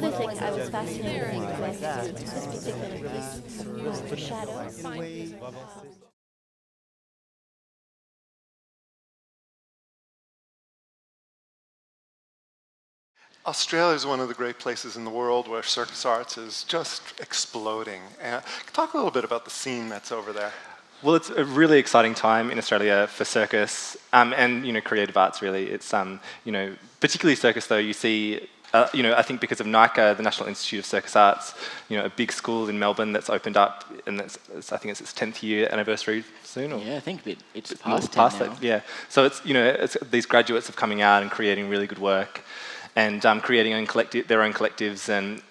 other thing I was fascinated with this particular piece, the shadow. Australia is one of the great places in the world where circus arts is just exploding. Talk a little bit about the scene that's over there. Well, it's a really exciting time in Australia for circus and creative arts. Really, it's particularly circus. Though you see, I think because of NICA, the National Institute of Circus Arts, a big school in Melbourne that's opened up, and I think it's its 10th year anniversary soon. Or yeah, I think it's past 10 now. Yeah, so it's these graduates are coming out and creating really good work. And creating their own collectives, and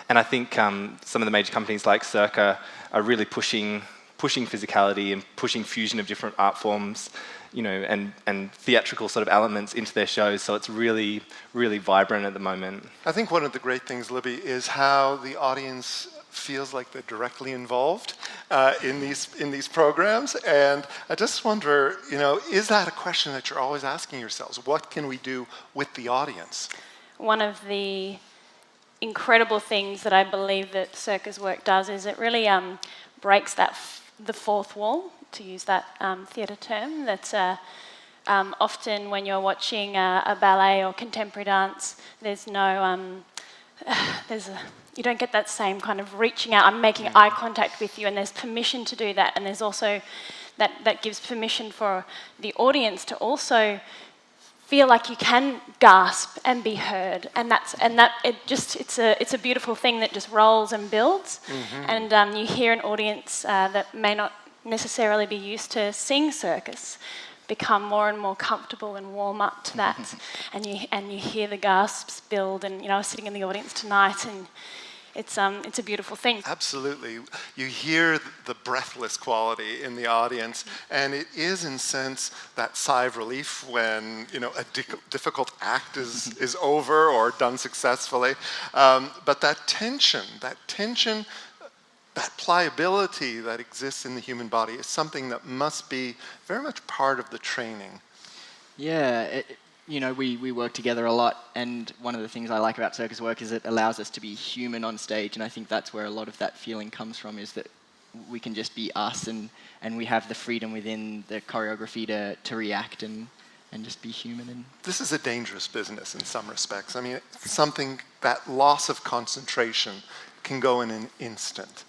I think some of the major companies like Circa are really pushing physicality and pushing fusion of different art forms, and theatrical sort of elements into their shows. So it's really, really vibrant at the moment. I think one of the great things, Libby, is how the audience feels like they're directly involved in these programs. And I just wonder, is that a question that you're always asking yourselves? What can we do with the audience? One of the incredible things that I believe that circus work does is it really breaks the fourth wall, to use that theatre term. That's often when you're watching a ballet or contemporary dance, there's no you don't get that same kind of reaching out. I'm making eye contact with you, and there's permission to do that. And there's also that gives permission for the audience to also feel like you can gasp and be heard. And it's a beautiful thing that just rolls and builds. Mm-hmm. And you hear an audience that may not necessarily be used to seeing circus become more and more comfortable and warm up to that. and you hear the gasps build. And I was sitting in the audience tonight, and it's a beautiful thing. Absolutely. You hear the breathless quality in the audience, and it is, in a sense, that sigh of relief when a difficult act is over or done successfully. But that tension, that pliability that exists in the human body is something that must be very much part of the training. Yeah. We work together a lot, and one of the things I like about circus work is it allows us to be human on stage, and I think that's where a lot of that feeling comes from, is that we can just be us, and we have the freedom within the choreography to react and just be human. And this is a dangerous business in some respects. I mean, that loss of concentration can go in an instant.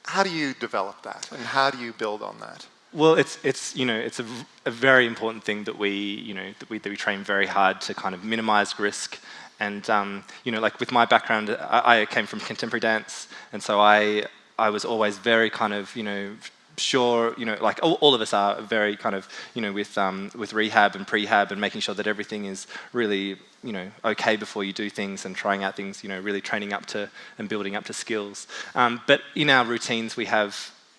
How do you develop that, and how do you build on that? Well, it's a very important thing that we train very hard to kind of minimize risk. And like with my background, I came from contemporary dance, and so I was always very kind of sure, like all of us are very kind of with rehab and prehab and making sure that everything is really okay before you do things, and trying out things, really training up to and building up to skills. But in our routines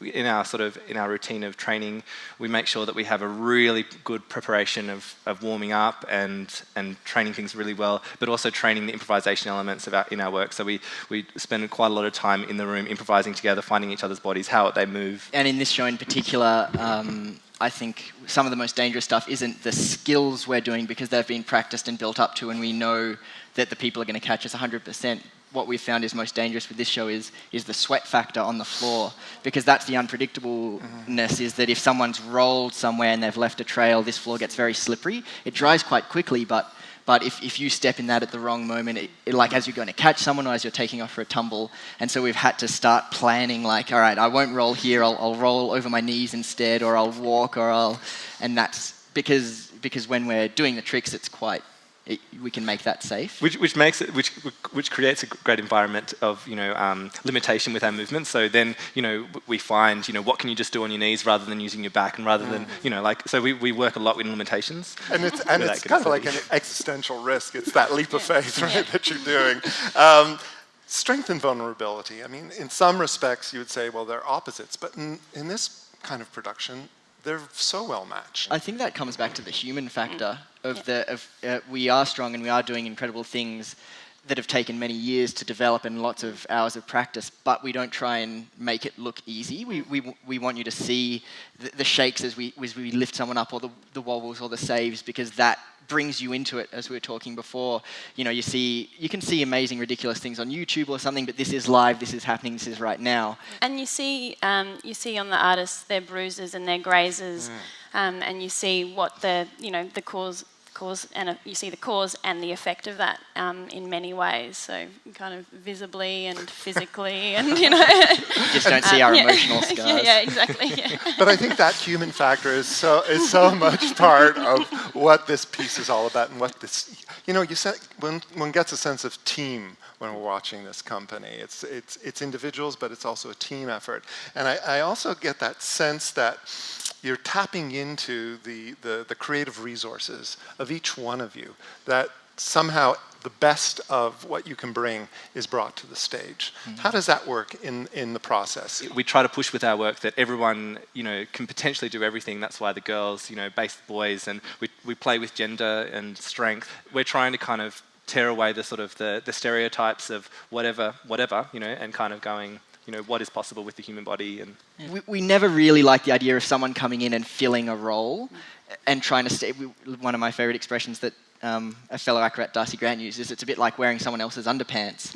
in our routine of training, we make sure that we have a really good preparation of warming up and training things really well, but also training the improvisation elements in our work. So we spend quite a lot of time in the room improvising together, finding each other's bodies, how they move. And in this show in particular, I think some of the most dangerous stuff isn't the skills we're doing, because they've been practiced and built up to, and we know that the people are going to catch us 100%. What we've found is most dangerous with this show is the sweat factor on the floor, because that's the unpredictableness, is that if someone's rolled somewhere and they've left a trail, this floor gets very slippery. It dries quite quickly, but if you step in that at the wrong moment, it like as you're going to catch someone or as you're taking off for a tumble. And so we've had to start planning, like, all right, I won't roll here, I'll roll over my knees instead, or I'll walk, and that's because when we're doing the tricks, we can make that safe. Which creates a great environment of limitation with our movements. So then we find what can you just do on your knees rather than using your back, and rather than so we work a lot with limitations. And it's kind of like an existential risk. It's that leap of faith, right, that you're doing. Strength and vulnerability. I mean, in some respects you would say, well, they're opposites, but in this kind of production, they're so well matched. I think that comes back to the human factor of we are strong and we are doing incredible things that have taken many years to develop and lots of hours of practice, but we don't try and make it look easy. We want you to see the shakes as we lift someone up, or the wobbles or the saves, because that brings you into it, as we were talking before. You know, you can see amazing, ridiculous things on YouTube or something, but this is live, this is happening, this is right now. And you see on the artists their bruises and their grazes, and you see what the cause, and you see the cause and the effect of that in many ways. So kind of visibly and physically, and You just don't see our emotional scars. Yeah, exactly. Yeah. But I think that human factor is so much part of what this piece is all about, and what this, you said, one gets a sense of team when we're watching this company. It's individuals, but it's also a team effort. And I also get that sense that you're tapping into the creative resources of each one of you, that somehow the best of what you can bring is brought to the stage. How does that work in the process? We try to push with our work that everyone, can potentially do everything. That's why the girls, base the boys, and we play with gender and strength. We're trying to kind of tear away the sort of the stereotypes of whatever, and kind of going, what is possible with the human body. And we never really like the idea of someone coming in and filling a role and trying to stay. One of my favourite expressions that a fellow acrobat, Darcy Grant, uses, it's a bit like wearing someone else's underpants.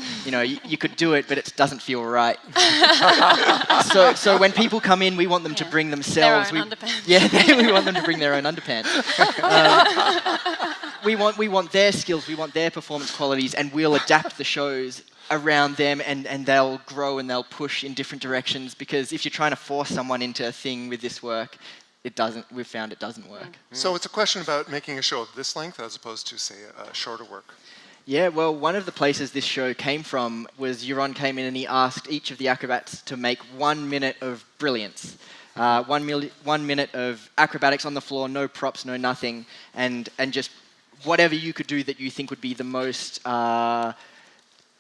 You could do it, but it doesn't feel right. So when people come in, we want them to bring themselves. Their own underpants. Yeah, we want them to bring their own underpants. We want their skills, we want their performance qualities, and we'll adapt the shows around them, and they'll grow and they'll push in different directions, because if you're trying to force someone into a thing with this work, we've found it doesn't work. So it's a question about making a show of this length as opposed to, say, a shorter work. Yeah, well, one of the places this show came from was Yaron came in and he asked each of the acrobats to make 1 minute of brilliance. 1 minute of acrobatics on the floor, no props, no nothing, and just whatever you could do that you think would be the most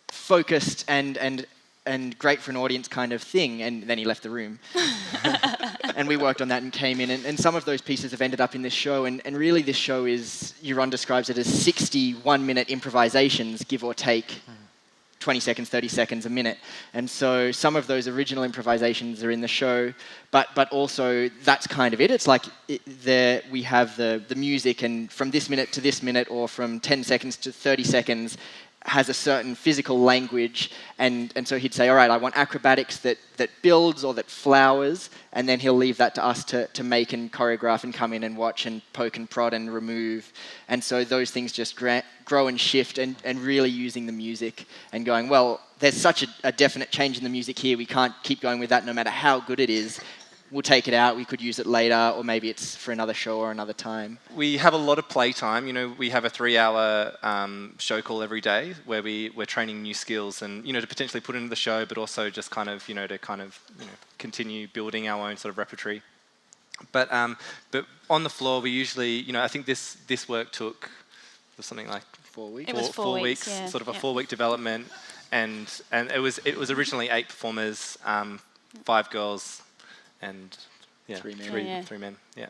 focused and great for an audience kind of thing. And then he left the room. And we worked on that and came in, and some of those pieces have ended up in this show, and really this show is, Yaron describes it as 60 1-minute improvisations, give or take 20 seconds, 30 seconds, a minute. And so some of those original improvisations are in the show, but also that's kind of it. It's like we have the music, and from this minute to this minute, or from 10 seconds to 30 seconds, has a certain physical language, and so he'd say, all right, I want acrobatics that builds or that flowers, and then he'll leave that to us to make and choreograph and come in and watch and poke and prod and remove. And so those things just grow and shift, and really using the music and going, well, there's such a definite change in the music here, we can't keep going with that no matter how good it is. We'll take it out, we could use it later, or maybe it's for another show or another time. we have a lot of playtime. We have a 3-hour show call every day where we're training new skills, and to potentially put into the show, but also just kind of to continue building our own sort of repertory. But on the floor, we usually I think this work took something like 4 weeks. It was 4 weeks, yeah. sort of a 4-week development, and it was originally 8 performers, 5 girls. And 3 men. 3 men, yeah.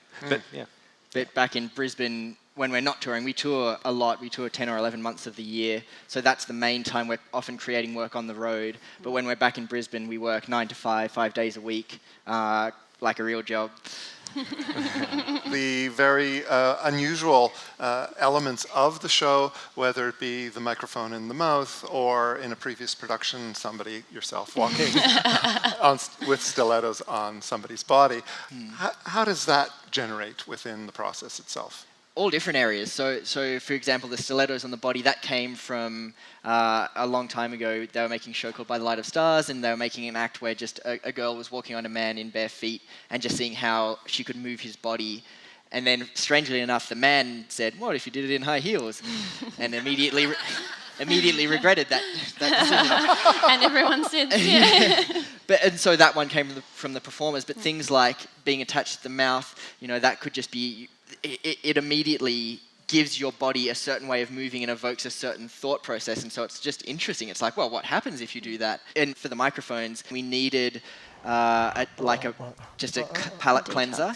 But back in Brisbane, when we're not touring, we tour a lot. We tour 10 or 11 months of the year. So that's the main time we're often creating work on the road. But when we're back in Brisbane, we work 9 to 5, 5 days a week, like a real job. The very unusual elements of the show, whether it be the microphone in the mouth, or in a previous production, somebody, yourself, walking with stilettos on somebody's body. How does that generate within the process itself? All different areas. So for example, the stilettos on the body, that came from a long time ago. They were making a show called By the Light of Stars, and they were making an act where just a girl was walking on a man in bare feet and just seeing how she could move his body. And then, strangely enough, the man said, "What if you did it in high heels?" And immediately regretted that decision. And everyone said, yeah. And so that one came from the performers. But things like being attached to the mouth, that could just be... It immediately gives your body a certain way of moving and evokes a certain thought process, and so it's just interesting. It's like, well, what happens if you do that? And for the microphones, we needed just a palate cleanser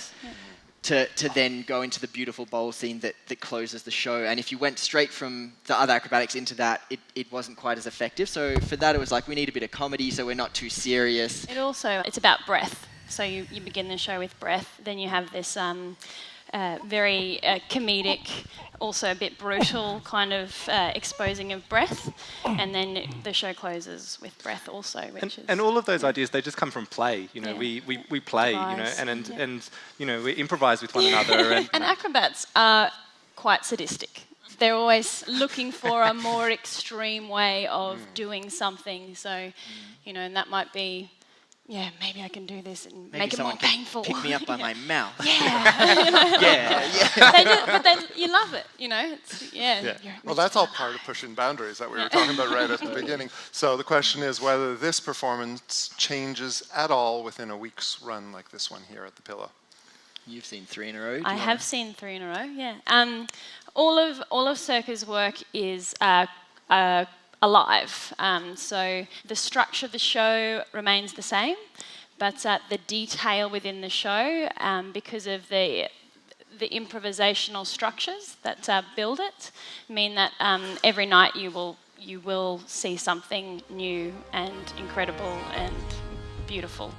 to then go into the beautiful bowl scene that closes the show. And if you went straight from the other acrobatics into that, it wasn't quite as effective. So for that, it was like, we need a bit of comedy, so we're not too serious. It's about breath. So you begin the show with breath, then you have this very comedic, also a bit brutal kind of exposing of breath, and then the show closes with breath also, which is... And all of those ideas, they just come from play. You know, we play, Devise, and you know, we improvise with one another. And acrobats are quite sadistic. They're always looking for a more extreme way of doing something. So, you know, and that might be, yeah, maybe I can do this and Maybe make it more someone can painful. pick me up by my mouth. But you love it, you know. It's, Well, that's all part of pushing boundaries that we were talking about right at the beginning. So the question is whether this performance changes at all within a week's run like this one here at the Pillow. You've seen 3 in a row. I have seen 3 in a row. Yeah. All of Circa's work is alive. So the structure of the show remains the same, but the detail within the show, because of the improvisational structures that build it, mean that every night you will see something new and incredible and beautiful.